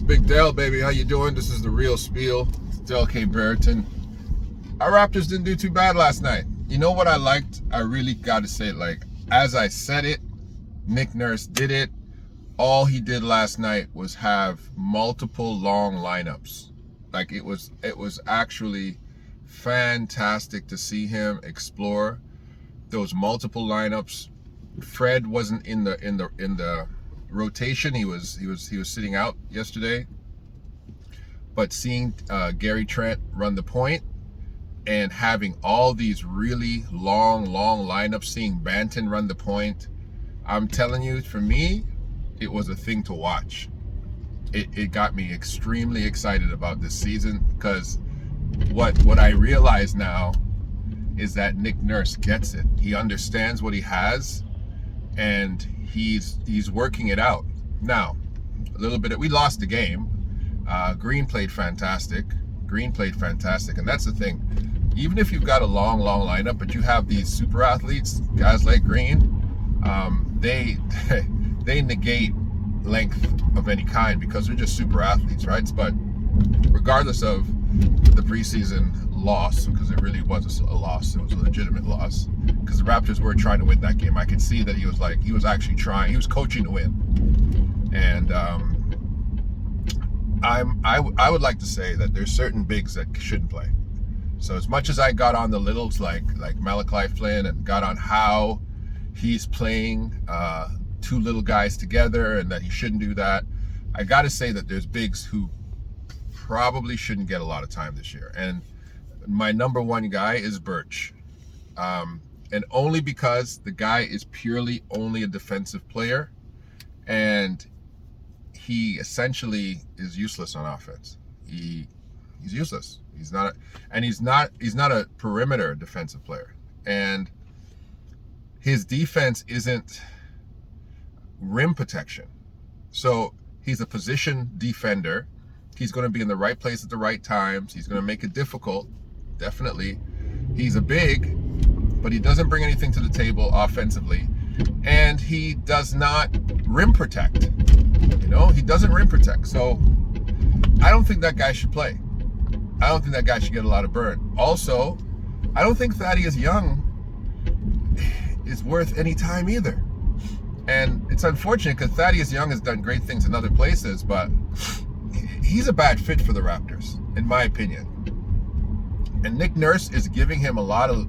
Big Dale, baby. How you doing? This is the real Spiel. Dale K. Brereton. Our Raptors didn't do too bad last night. You know what I liked? I really got to say, as I said it, Nick Nurse did it. All he did last night was have multiple long lineups. It was actually fantastic to see him explore those multiple lineups. Fred wasn't in the rotation. He was sitting out yesterday. But seeing Gary Trent run the point and having all these really long lineups, seeing Banton run the point, I'm telling you, for me, it was a thing to watch. It got me extremely excited about this season, because what I realize now is that Nick Nurse gets it. He understands what he has, and he's working it out. Now, we lost the game. Green played fantastic. And that's the thing. Even if you've got a long lineup, but you have these super athletes, guys like Green, they negate length of any kind because they're just super athletes, right? But regardless of the preseason loss, because it really was a loss, it was a legitimate loss, because the Raptors were trying to win that game. I could see that he was actually trying. He was coaching to win. And I would like to say that there's certain bigs that shouldn't play. So as much as I got on the littles like Malachi Flynn, and got on how he's playing two little guys together and that he shouldn't do that, I got to say that there's bigs who probably shouldn't get a lot of time this year. And my number one guy is Birch. And only because the guy is purely only a defensive player, and he essentially is useless on offense. He's useless. He's not a perimeter defensive player. And his defense isn't rim protection. So he's a position defender. He's going to be in the right place at the right times. He's going to make it difficult, definitely. He's a big, but he doesn't bring anything to the table offensively. And he does not rim protect. He doesn't rim protect. So I don't think that guy should play. I don't think that guy should get a lot of burn. Also, I don't think Thaddeus Young is worth any time either. And it's unfortunate because Thaddeus Young has done great things in other places, but he's a bad fit for the Raptors, in my opinion. And Nick Nurse is giving him a lot of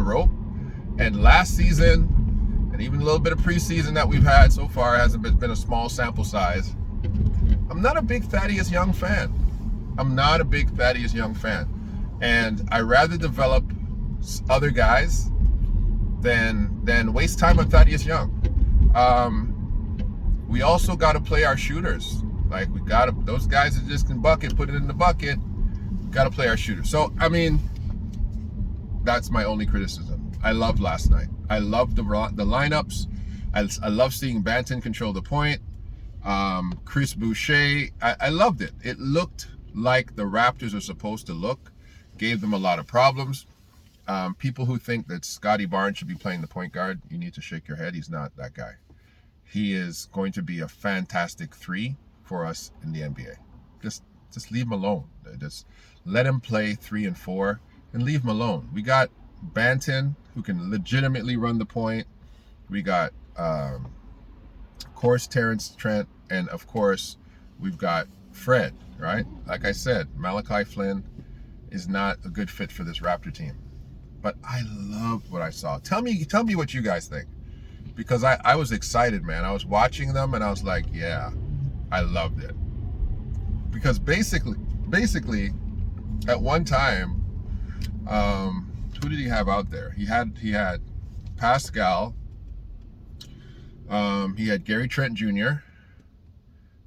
rope. And last season, and even a little bit of preseason that we've had so far, hasn't been a small sample size. I'm not a big Thaddeus Young fan. And I rather develop other guys than waste time on Thaddeus Young. We also got to play our shooters. Those guys that just can bucket, put it in the bucket. Got to play our shooters. So, that's my only criticism. I loved last night. I loved the lineups. I love seeing Banton control the point. Chris Boucher, I loved it. It looked like the Raptors are supposed to look. Gave them a lot of problems. People who think that Scotty Barnes should be playing the point guard, you need to shake your head. He's not that guy. He is going to be a fantastic 3 for us in the NBA. Just leave him alone. Just let him play 3 and 4 and leave him alone. We got Banton, who can legitimately run the point. We got, of course, Terrence Trent, and of course, we've got Fred, right? Like I said, Malachi Flynn is not a good fit for this Raptor team. But I loved what I saw. Tell me what you guys think. Because I was excited, man. I was watching them, and I was like, yeah, I loved it. Because basically, at one time, who did he have out there? He had Pascal. He had Gary Trent Jr.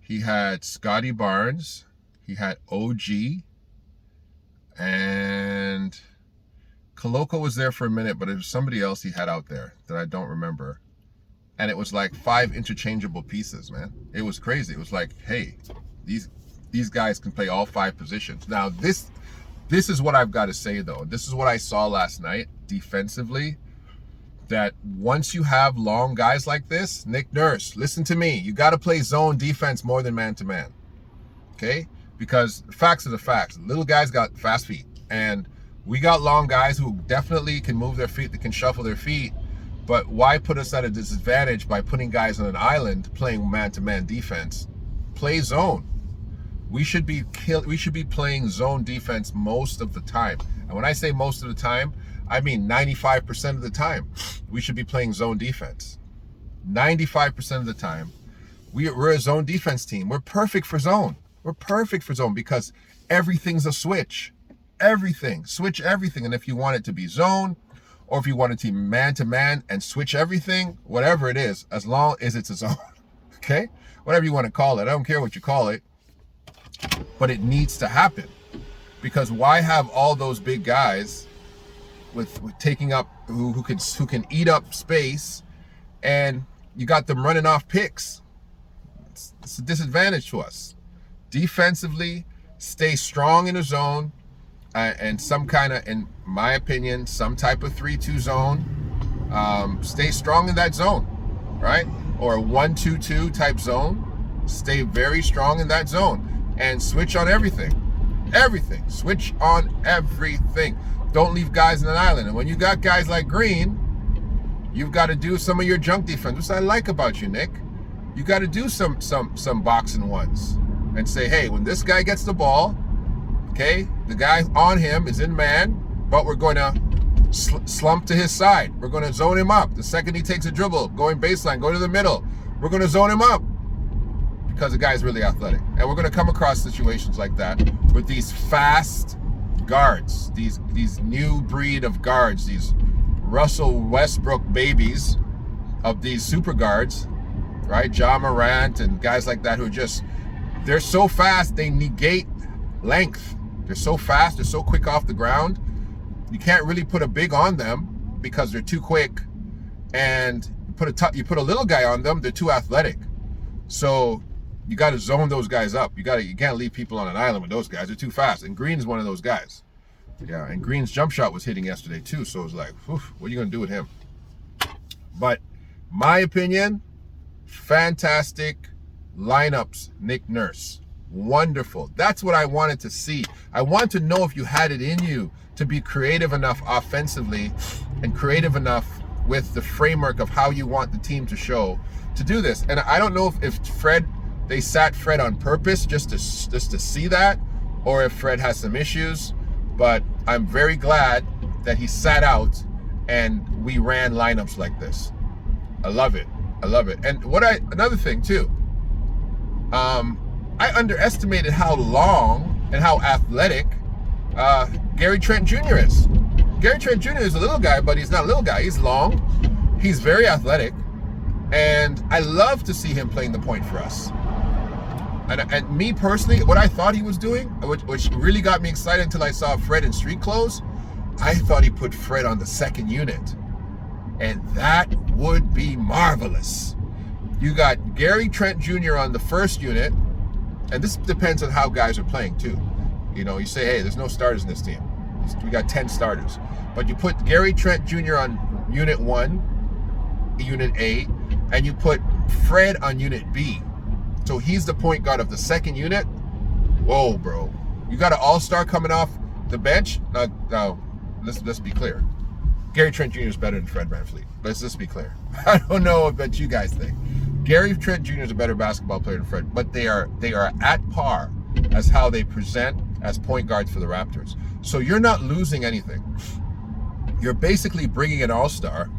He had Scotty Barnes. He had OG. And Koloko was there for a minute, but it was somebody else he had out there that I don't remember. And it was like 5 interchangeable pieces, man. It was crazy. It was like, hey, these guys can play all 5 positions. Now, this is what I've got to say, though. This is what I saw last night defensively, that once you have long guys like this, Nick Nurse, listen to me. You got to play zone defense more than man-to-man. okay? Because facts are the facts. Little guys got fast feet, and we got long guys who definitely can move their feet, they can shuffle their feet, but why put us at a disadvantage by putting guys on an island playing man-to-man defense? Play zone. We should be playing zone defense most of the time. And when I say most of the time, I mean 95% of the time. We should be playing zone defense. 95% of the time. We're a zone defense team. We're perfect for zone. We're perfect for zone because everything's a switch. Everything. Switch everything. And if you want it to be zone, or if you want it to be man-to-man and switch everything, whatever it is, as long as it's a zone, okay? Whatever you want to call it. I don't care what you call it, but it needs to happen. Because why have all those big guys with taking up, who can eat up space, and you got them running off picks? It's a disadvantage to us. Defensively, stay strong in a zone, and some kind of, in my opinion, some type of 3-2 zone. Stay strong in that zone, right? Or a 1-2-2 type zone. Stay very strong in that zone and switch on everything. Everything. Switch on everything. Don't leave guys in an island. And when you got guys like Green, you've got to do some of your junk defense, which I like about you, Nick. You got to do some boxing ones and say, hey, when this guy gets the ball, okay, the guy on him is in man, but we're going to slump to his side. We're going to zone him up. The second he takes a dribble, going baseline, go to the middle, we're going to zone him up because the guy's really athletic. And we're going to come across situations like that with these fast guards, these new breed of guards, these Russell Westbrook babies of these super guards, right? Ja Morant and guys like that who are just, they're so fast, they negate length. They're so fast, they're so quick off the ground. You can't really put a big on them because they're too quick. And you put a little guy on them, they're too athletic. So you got to zone those guys up. You can't leave people on an island with those guys. They're too fast. And Green's one of those guys. Yeah, and Green's jump shot was hitting yesterday too. So it was like, whew, what are you going to do with him? But my opinion, fantastic lineups, Nick Nurse. Wonderful. That's what I wanted to see. I want to know if you had it in you to be creative enough offensively and creative enough with the framework of how you want the team to show to do this. And I don't know if they sat Fred on purpose just to see that, or if Fred has some issues, but I'm very glad that he sat out and we ran lineups like this. I love it. I love it. And another thing too, I underestimated how long and how athletic Gary Trent Jr. is. Gary Trent Jr. is a little guy, but he's not a little guy. He's long. He's very athletic. And I love to see him playing the point for us. And me personally, what I thought he was doing, which really got me excited until I saw Fred in street clothes, I thought he put Fred on the second unit. And that would be marvelous. You got Gary Trent Jr. on the first unit, and this depends on how guys are playing too. You know, you say, hey, there's no starters in this team. We got 10 starters. But you put Gary Trent Jr. on unit 1, unit A, and you put Fred on unit B. So he's the point guard of the second unit. Whoa, bro. You got an all-star coming off the bench? Now, let's be clear. Gary Trent Jr. is better than Fred VanVleet. Let's just be clear. I don't know what you guys think. Gary Trent Jr. is a better basketball player than Fred, but they are at par as how they present as point guards for the Raptors. So you're not losing anything. You're basically bringing an all-star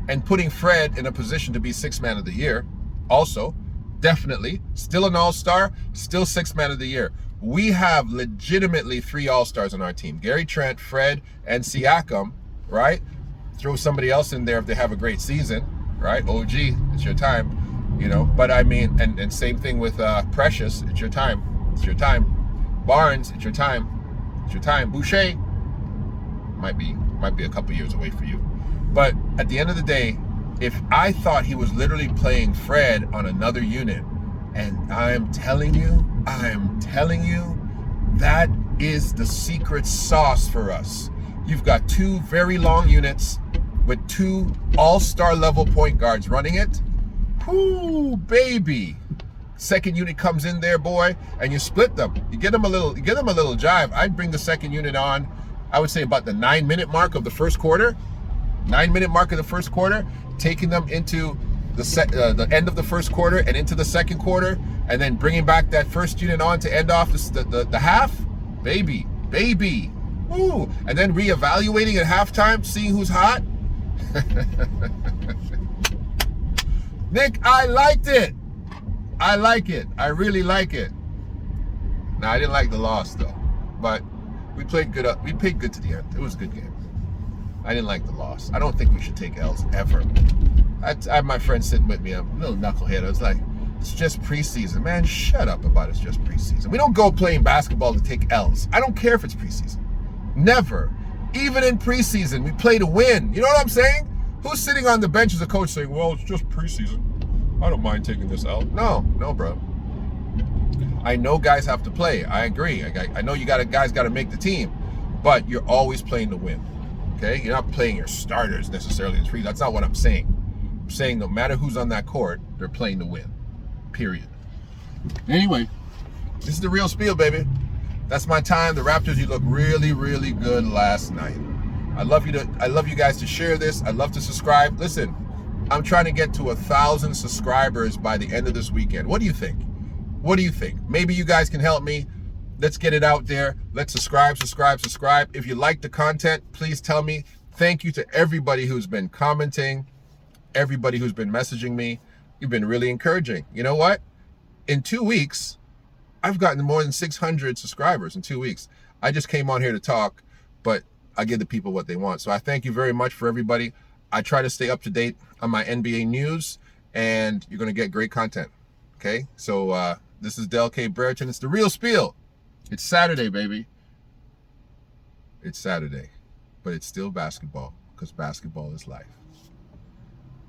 and putting Fred in a position to be sixth man of the year. Also, definitely, still an all-star, still sixth man of the year. We have legitimately 3 all-stars on our team. Gary Trent, Fred, and Siakam, right? Throw somebody else in there if they have a great season, right? OG, it's your time. You know, but I mean, and same thing with Precious. It's your time. It's your time. Barnes, it's your time. It's your time. Boucher might be a couple years away for you. But at the end of the day, if I thought he was literally playing Fred on another unit, and I'm telling you, that is the secret sauce for us. You've got 2 very long units with 2 all-star level point guards running it. Whoo, baby. second unit comes in there, boy, and you split them. You get them a little jive. I'd bring the second unit on, I would say about the 9-minute mark of the first quarter. 9-minute mark of the first quarter, taking them into the end of the first quarter and into the second quarter, and then bringing back that first unit on to end off the half. Baby. Woo. And then reevaluating at halftime, seeing who's hot. Nick, I liked it. I like it. I really like it. Now, I didn't like the loss, though. But we played good. We played good to the end. It was a good game. I didn't like the loss. I don't think we should take L's ever. I had my friend sitting with me, a little knucklehead. I was like, it's just preseason. Man, shut up about it's just preseason. We don't go playing basketball to take L's. I don't care if it's preseason. Never. Even in preseason, we play to win. You know what I'm saying? Who's sitting on the bench as a coach saying, well, it's just preseason. I don't mind taking this L. No, bro. I know guys have to play. I agree. I know guys got to make the team. But you're always playing to win. Okay? You're not playing your starters necessarily in preseason. That's not what I'm saying. I'm saying no matter who's on that court, they're playing to win. Period. Anyway, this is the real Spiel, baby. That's my time. The Raptors, you look really, really good last night. I love you guys to share this. I'd love to subscribe. Listen, I'm trying to get to 1,000 subscribers by the end of this weekend. What do you think? What do you think? Maybe you guys can help me. Let's get it out there. Let's subscribe. If you like the content, please tell me. Thank you to everybody who's been commenting, everybody who's been messaging me. You've been really encouraging. You know what? In 2 weeks, I've gotten more than 600 subscribers in 2 weeks. I just came on here to talk, but I give the people what they want. So I thank you very much for everybody. I try to stay up to date on my NBA news, and you're going to get great content. Okay? So this is Del K. Brereton. It's the real Spiel. It's Saturday, baby. It's Saturday. But it's still basketball, because basketball is life.